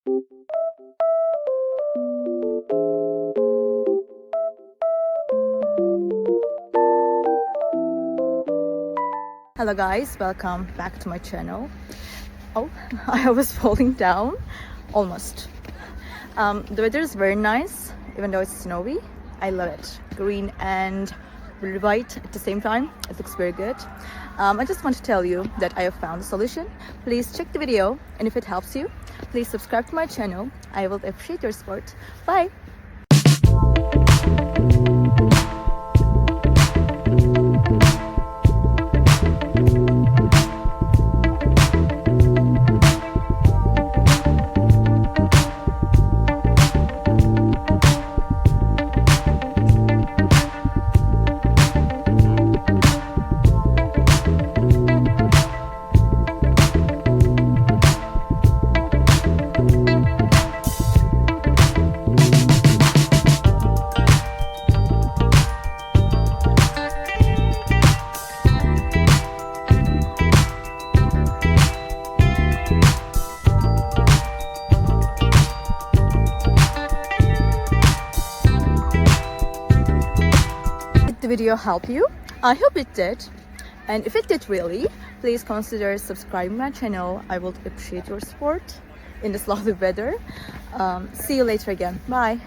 Hello guys, welcome back to my channel. Oh, I was falling down almost. The weather is very nice, even though it's snowy. I love it. Green and really white at the same time. It looks very good. I just want to tell you that I have found a solution. Please check the video, and if it helps you, please subscribe to my channel. I will appreciate your support. Bye! The video help you? I hope it did, and if it did really, please consider subscribing my channel. I would appreciate your support in this lovely weather. See you later again. Bye.